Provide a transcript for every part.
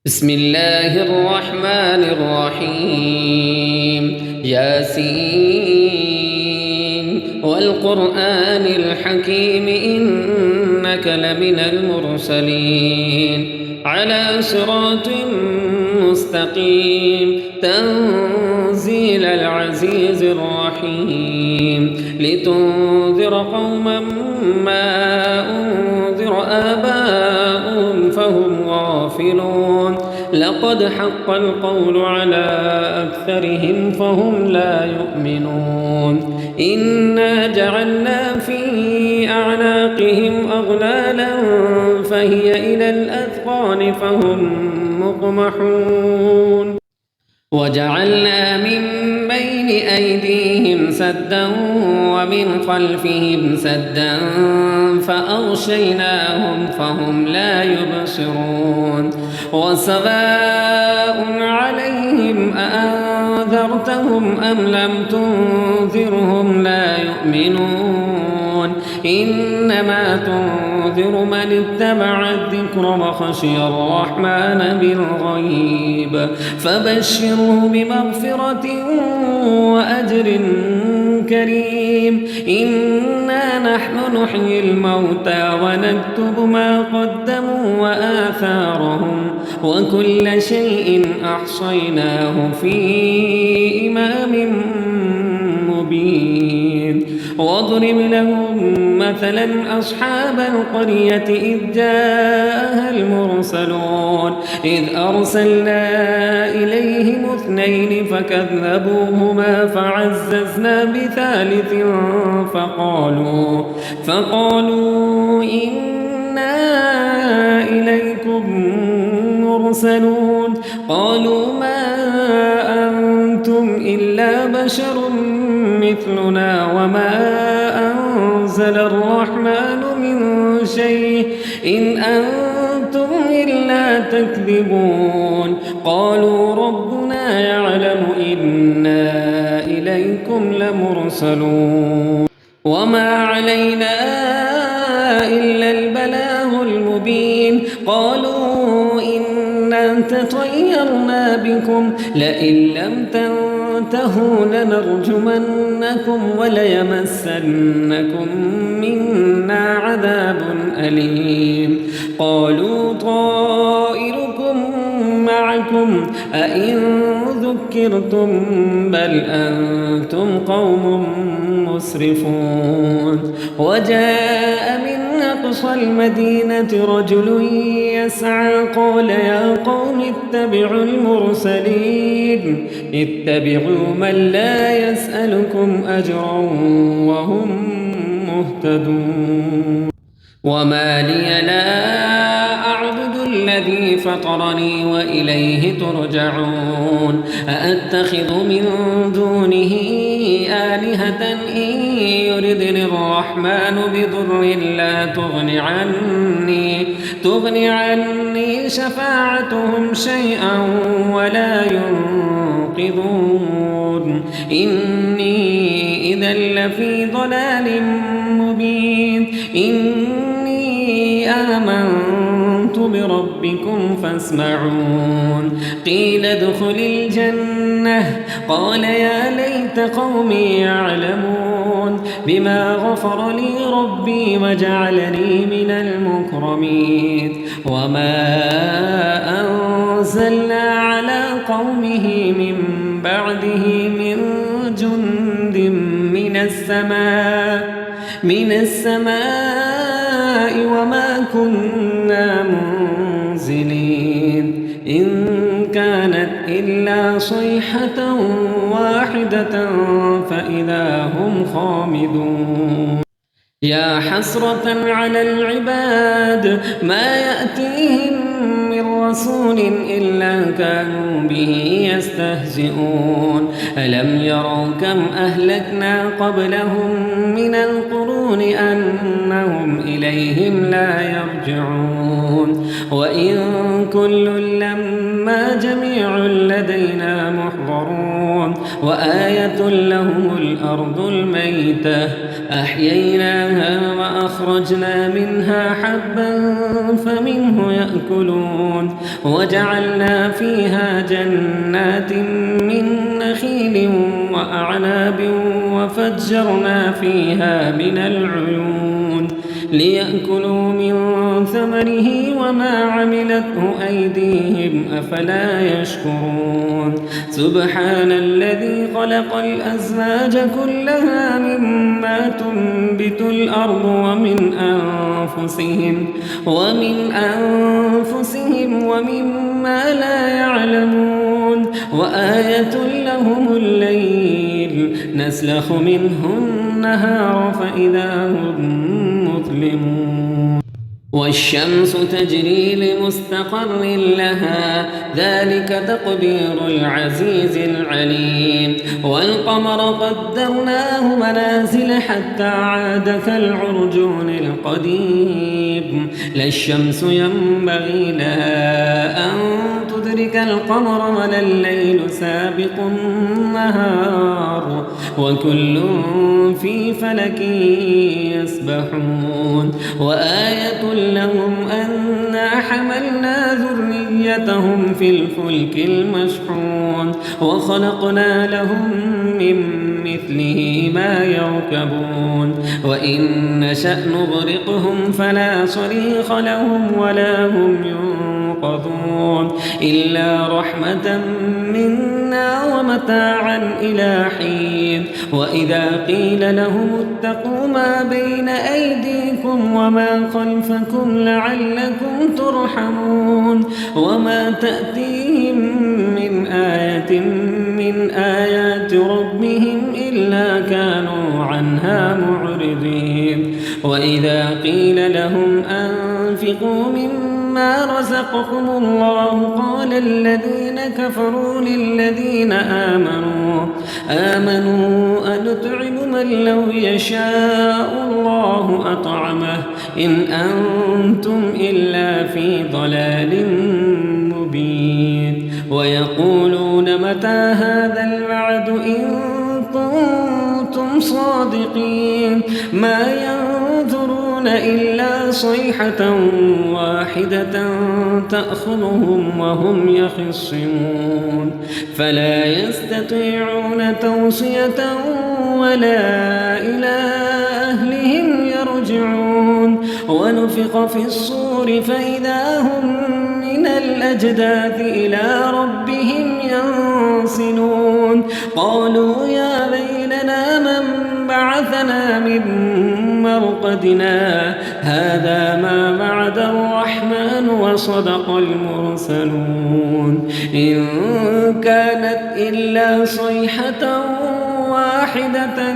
بسم الله الرحمن الرحيم ياسين والقرآن الحكيم إنك لمن المرسلين على صراط مستقيم تنزيل العزيز الرحيم لتنذر قوما ما أنذر آباؤهم فهم غافلون لقد حق القول على أكثرهم فهم لا يؤمنون إنا جعلنا في أعناقهم أغلالا فهي إلى الأذقان فهم مقمحون وجعلنا من بين أيديهم سدا ومن خلفهم سدا فأغشيناهم فهم لا يبصرون وسواء عليهم أأنذرتهم أم لم تنذرهم لا يؤمنون إنما تنذر من اتبع الذكر وخشي الرحمن بالغيب فبشره بمغفرة وأجر كريم إنا نحن نحيي الموتى ونكتب ما قدموا وآثارهم وكل شيء أحصيناه في إمام مبين واضرب لهم مثلا أصحاب القرية إذ جاءها المرسلون إذ أرسلنا إليهم اثنين فكذبوهما فعززنا بثالث فقالوا إنا إليكم مرسلون قالوا ما أنتم إلا بشر مثلنا وما أنزل الرحمن من شيء إن أنتم إلا تكذبون قالوا ربنا يعلم إنا إليكم لمرسلون وما علينا إلا البلاغ المبين قالوا إنا تطيرنا بكم لئن لم تنتهوا لنرجمنكم وليمسنكم منا عذاب أليم قالوا طائركم معكم أئن ذكرتم بل أنتم قوم مسرفون وجاء من أقصى المدينة رجل يسعى قال يا قوم اتبعوا المرسلين اتبعوا من لا يسألكم أجرا وهم مهتدون وما لي لا أعبد الذي فطرني وإليه ترجعون أأتخذ من دونه آلهة إن يردني الرحمن بضر لا تغن عني شفاعتهم شيئا ولا ينقذون إني إذا لفي ضلال مبين إني آمنت بربكم فاسمعون قيل ادخل الجنة قال يا ليت قومي يعلمون بما غفر لي ربي وجعلني من المكرمين وما أنزلنا على قومه من بعده من جند من السماء وما كنا منزلين إن كانت إلا صيحة واحدة فإذا هم خامدون يا حسرة على العباد ما يأتيهم من رسول إلا كانوا به يستهزئون ألم يروا كم أهلكنا قبلهم من القرون أنهم إليهم لا يرجعون وإن وكل لما جميع لدينا محضرون وآية لهم الأرض الميتة أحييناها وأخرجنا منها حبا فمنه يأكلون وجعلنا فيها جنات من نخيل وأعناب وفجرنا فيها من العيون ليأكلوا من ثمره وما عملته أيديهم أفلا يشكرون سبحان الذي خلق الأزواج كلها مما تنبت الأرض ومن أنفسهم ومما لا يعلمون وآية لهم الليل نسلخ منه النهار فإذا هم مظلمون والشمس تجري لمستقر لها ذلك تقدير العزيز العليم والقمر قدرناه منازل حتى عاد كالعرجون القديم لا الشمس ينبغي لها أن تدرك القمر ولا الليل سابق النهار وكل في فلك يسبحون وآية لهم أنا حملنا ذريتهم في الفلك المشحون وخلقنا لهم من مثله ما يركبون وإن نشأ نغرقهم فلا صريخ لهم ولا هم ينقذون إلا رحمة منا ومتاعا إلى حين وإذا قيل لهم اتقوا ما بين أيديكم وما خلفكم لعلكم ترحمون وما تأتيهم من آية من آيات ربهم إلا كانوا عنها معرضين وإذا قيل لهم أنفقوا مما رزقكم الله قال الذين كفروا للذين آمنوا أنطعم من لو يشاء الله أطعمه إن أنتم إلا في ضلال مبين ويقولون متى هذا الوعد إن كنتم صادقين ما ينظرون إلا صيحة واحدة تأخذهم وهم يخصمون فلا يستطيعون توصية ولا إلى أهلهم يرجعون ونفخ في الصور فإذا هم من الأجداث إلى ربهم ينسلون قالوا يا ويلنا من بعثنا من مرقدنا هذا ما وعد الرحمن وصدق المرسلون إن كانت إلا صيحة واحدة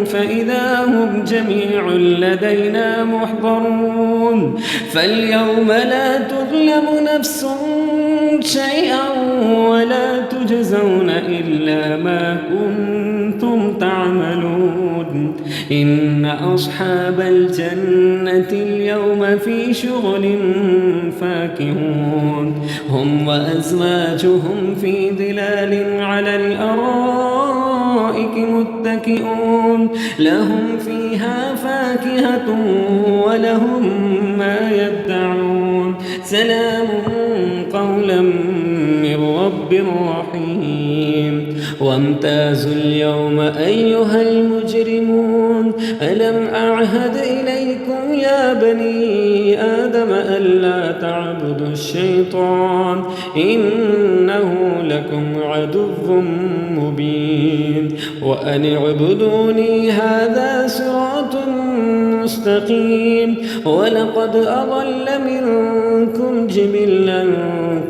فإذا هم جميع لدينا محضرون فاليوم لا تظلم نفس شيئا ولا تجزون إلا ما كنتم تعملون إن أصحاب الجنة اليوم في شغل فاكهون هم وأزواجهم في ظلال على الأرائك متكئون لهم فيها فاكهة ولهم ما يدعون سلام قولا من رب رحيم وامتازوا اليوم أيها المجرمون ألم أعهد إليكم يا بني آدم ألا تعبدوا الشيطان إنه لكم عدو مبين وأن اعبدوني هذا صراط مستقيم ولقد أضل منكم جبلا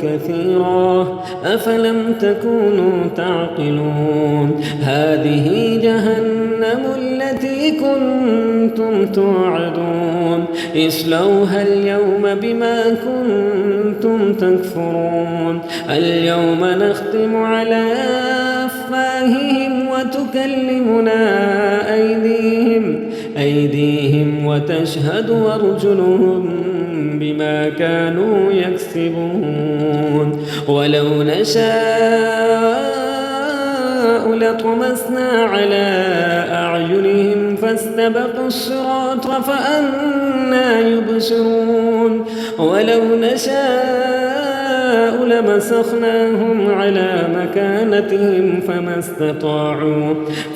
كثيرا أفلم تكونوا تعقلون هذه جهنم التي كنتم توعدون اصلوها اليوم بما كنتم تكفرون اليوم نختم على أفواههم وتكلمنا أيديهم وتشهد أرجلهم بما كانوا يكسبون ولو نشاء لطمسنا على أعينهم فاستبقوا الصراط فأنى يبصرون ولو نشاء لمسخناهم على مكانتهم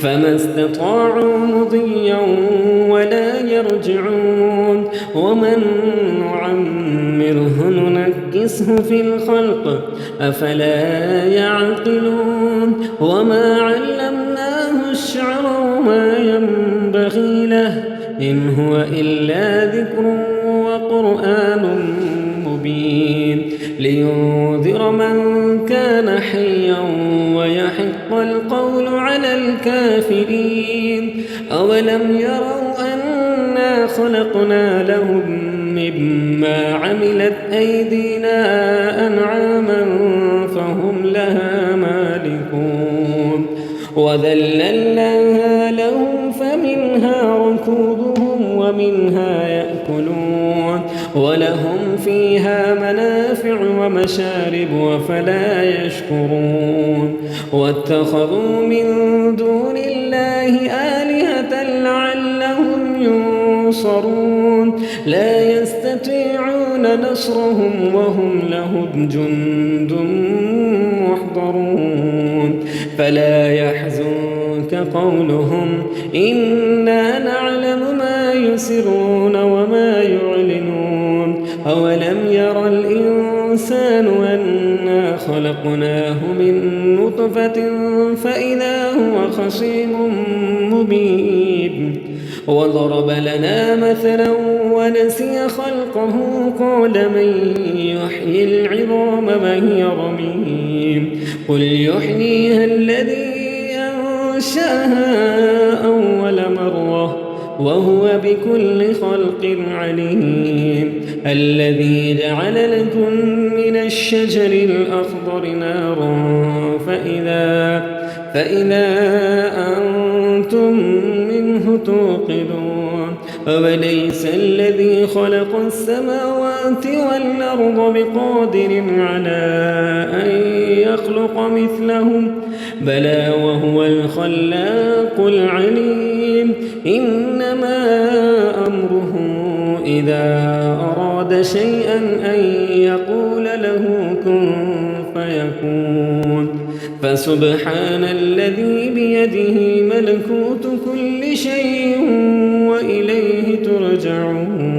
فما استطاعوا مضيا ولا يرجعون ومن نعمره ننكسه في الخلق أفلا يعقلون وما علمناه الشعر وما ينبغي له إن هو إلا ذكر وقرآن مبين لينذر من كان حيا ويحق القول على الكافرين أولم يروا أنا خلقنا لهم مما عملت أيدينا أنعاما فهم لها مالكون وذللناها لهم فمنها ركوبهم ومنها يأكلون ولهم فيها منافع ومشارب أفلا يشكرون واتخذوا من دون الله آلهة لعلهم ينصرون لا يستطيعون نصرهم وهم لهم جند محضرون فلا يحزنك قولهم إنا نعلم ما يسرون وما يعلنون أولم ير الإنسان أنا خلقناه من نطفة فإذا هو خصيم مبين وضرب لنا مثلا ونسي خلقه قال من يحيي العظام وهي رميم قل يحييها الذي أنشأها أول مرة وهو بكل خلق عليم الذي جعل لكم من الشجر الأخضر نارا فإذا أنتم منه توقدون أوليس الذي خلق السماوات والأرض بقادر على أن يخلق مثلهم بلى وهو الخلاق العليم إنما أمره إذا أراد شيئا أن يقول له كن فيكون فسبحان الذي بيده ملكوت كل شيء وإليه ترجعون